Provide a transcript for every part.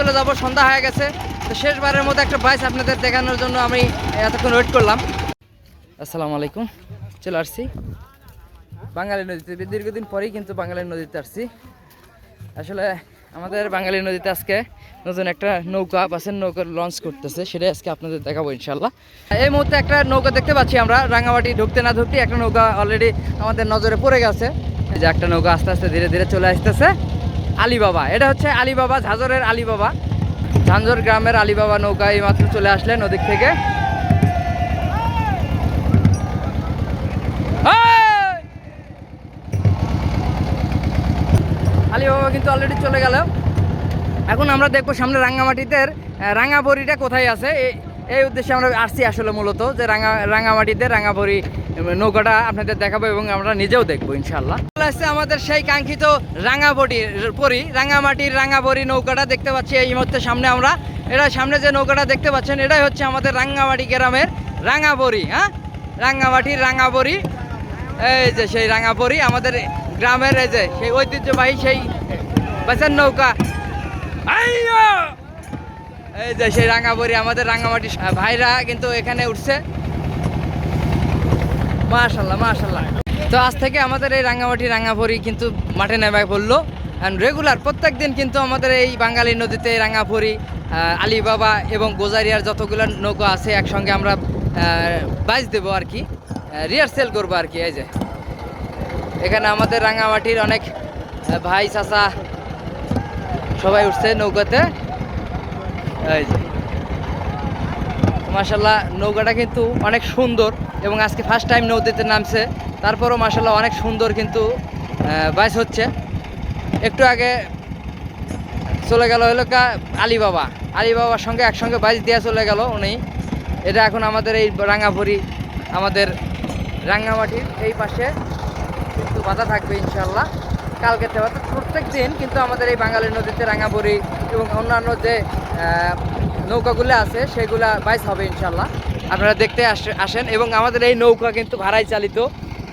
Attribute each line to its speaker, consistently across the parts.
Speaker 1: চলে যাব, সন্ধ্যা হয়ে গেছে। তো শেষবারের মতো একটা বাইচ আপনাদের দেখানোর জন্য আমি এতক্ষণ ওয়েট করলাম। আসসালামু আলাইকুম, চলে আসছি বাঙালি নদীতে। দীর্ঘদিন পরেই কিন্তু বাঙালি নদীতে আসছি। আসলে আমাদের বাঙালি নদীতে আজকে নতুন একটা নৌকা বাসের নৌকা লঞ্চ করতেছে, সেটাই আজকে আপনাদের দেখাবো ইনশাল্লাহ। এই মুহূর্তে একটা নৌকা দেখতে পাচ্ছি আমরা, রাঙামাটি ঢুকতে না ঢুকতে একটা নৌকা অলরেডি আমাদের নজরে পড়ে গেছে। এই যে একটা নৌকা আস্তে আস্তে ধীরে ধীরে চলে আসতেছে। আলীবাবা, এটা হচ্ছে আলীবাবা, ঝাঁঝরের আলীবাবা, ঝাঁঝর গ্রামের আলীবাবা নৌকা এই মাত্র চলে আসলে নদীর থেকে। আলীবাবা কিন্তু অলরেডি চলে গেল। এখন আমরা দেখবো সামনে রাঙ্গামাটিতে রাঙাবড়িটা কোথায় আছে। এই উদ্দেশ্যে আমরা আসছি আসলে মূলত, যে রাঙামাটিতে রাঙাবড়ি নৌকাটা আপনাদের দেখাবো এবং আমরা নিজেও দেখবো ইনশাল্লাহ। আসছে আমাদের সেই কাঙ্ক্ষিত রাঙামাটির রাঙাবড়ি নৌকাটা দেখতে পাচ্ছি এই মুহূর্তে সামনে আমরা। এটা সামনে যে নৌকাটা দেখতে পাচ্ছেন, এটাই হচ্ছে আমাদের রাঙ্গামাটি গ্রামের রাঙাবড়ি। হ্যাঁ, রাঙামাটির রাঙাবড়ি, এই যে সেই রাঙাবড়ি আমাদের গ্রামের, এই যে সেই ঐতিহ্যবাহী সেই বাসের নৌকা। এই যে সেই রাঙাবড়ি, আমাদের রাঙামাটি ভাইরা কিন্তু এখানে উঠছে। মাশাল্লাহ মাশাল্লাহ। তো আজ থেকে আমাদের এই রাঙামাটি রাঙাবড়ি কিন্তু মাঠে নেমে পড়লো। অ্যান্ড রেগুলার প্রত্যেক দিন কিন্তু আমাদের এই বাঙালি নদীতে রাঙাবড়ি, আলীবাবা এবং গোজারিয়ার যতগুলো নৌকা আছে একসঙ্গে আমরা বাইচ দেবো আর কি, রিহার্সেল করবো আর কি। এই যে এখানে আমাদের রাঙামাটির অনেক ভাই চাচা সবাই উঠছে নৌকাতে। এই যে মাশাল্লাহ, নৌকাটা কিন্তু অনেক সুন্দর এবং আজকে ফার্স্ট টাইম নদীতে নামছে। তারপরও মাশাল্লাহ অনেক সুন্দর কিন্তু বাইচ হচ্ছে। একটু আগে চলে গেল হলো আলীবাবার সঙ্গে একসঙ্গে বাইচ দিয়ে চলে গেল উনি। এটা এখন আমাদের এই রাঙাবড়ি, আমাদের রাঙামাটির এই পাশে কিন্তু বাধা থাকবে ইনশাল্লাহ। কালকে থেকে প্রত্যেক দিন কিন্তু আমাদের এই বাঙালি নদীতে রাঙাবড়ি এবং অন্যান্য যে নৌকাগুলো আছে সেগুলা বাইচ হবে ইনশাল্লাহ। আপনারা দেখতে আসেন। এবং আমাদের এই নৌকা কিন্তু ভাড়াই চালিত।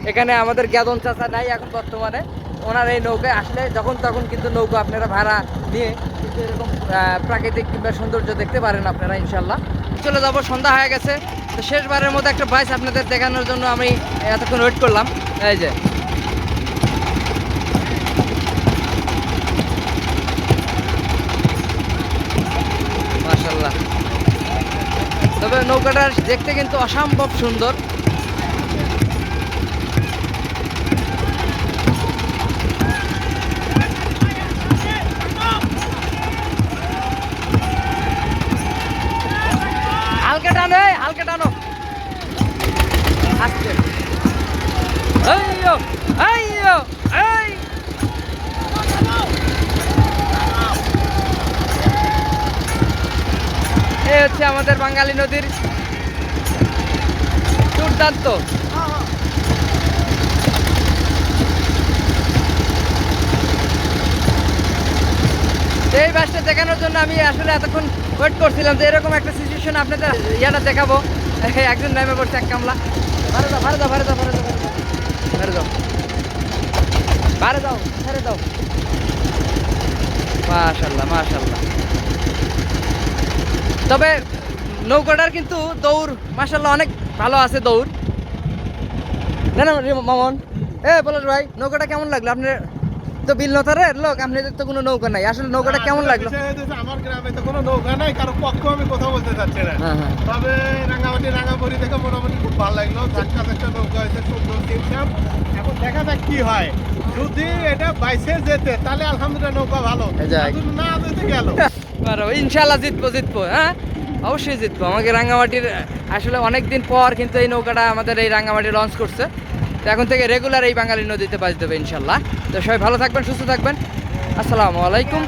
Speaker 1: এখানে আমাদের জ্ঞাদন চাচা নাই এখন বর্তমানে, ওনার এই নৌকায় আসলে যখন তখন কিন্তু নৌকা আপনারা ভাড়া নিয়ে কিন্তু এরকম প্রাকৃতিক কিংবা সৌন্দর্য দেখতে পারেন আপনারা ইনশাল্লাহ। চলে যাব, সন্ধ্যা হয়ে গেছে। তো শেষবারের মতো একটা বাইচ আপনাদের দেখানোর জন্য আমি এতক্ষণ ওয়েট করলাম। এই যে মাশাল্লাহ, তবে নৌকাটা দেখতে কিন্তু অসম্ভব সুন্দর। হালকা টানো, হালকা টানো, আসছে। এই হচ্ছে আমাদের বাঙালি নদীর দুর্দান্ত। এই বাসটা দেখানোর জন্য আমি আসলে এতক্ষণ ওয়েট করছিলাম যে এরকম একটা সিচুয়েশন আপনাদের ইয়াটা দেখাবো। একজন নেমে পড়ছে, এক কামলা। ভাড়ে দাও, ভাড়ে দাও, ভাড়ে দাও, ভাড়ে দাও, ভাড়ে দাও, ভাড়ে দাও, ছেড়ে দাও। মাশাল্লাহ মাশাল্লাহ। তবে নৌকাটার কিন্তু দৌড় মাশাল্লাহ অনেক ভালো আছে দৌড়। না না মামন, পলাশ ভাই, নৌকাটা কেমন লাগলো আপনার? তো বিলনতারের লোক, আপনাদের তো কোনো নৌকা নাই, আসলে নৌকাটা কেমন লাগলো?
Speaker 2: আমার গ্রামে তো কোনো নৌকা নাই, কারো পক্ষ আমি কথা বলতে চাচ্ছি না। তবে রাঙামাটি রাঙাবড়ি দেখে মোটামুটি খুব ভালো লাগলো। ধাক্কা একটা নৌকা হয়েছে, সুন্দর চিনতাম। এখন দেখা যাক কি হয়। যদি এটা বাইসে যেতে তাহলে আলহামদুলিল্লাহ নৌকা ভালো, না যেতে গেল
Speaker 1: ইনশাল্লাহ জিতবো। হ্যাঁ, অবশ্যই জিতবো। আমাকে রাঙামাটির আসলে অনেকদিন পর কিন্তু এই নৌকাটা আমাদের এই রাঙামাটি লঞ্চ করছে। তো এখন থেকে রেগুলার এই বাঙালি নদীতে বাজ দেবে ইনশাল্লাহ। তো সবাই ভালো থাকবেন, সুস্থ থাকবেন। আসসালামু আলাইকুম।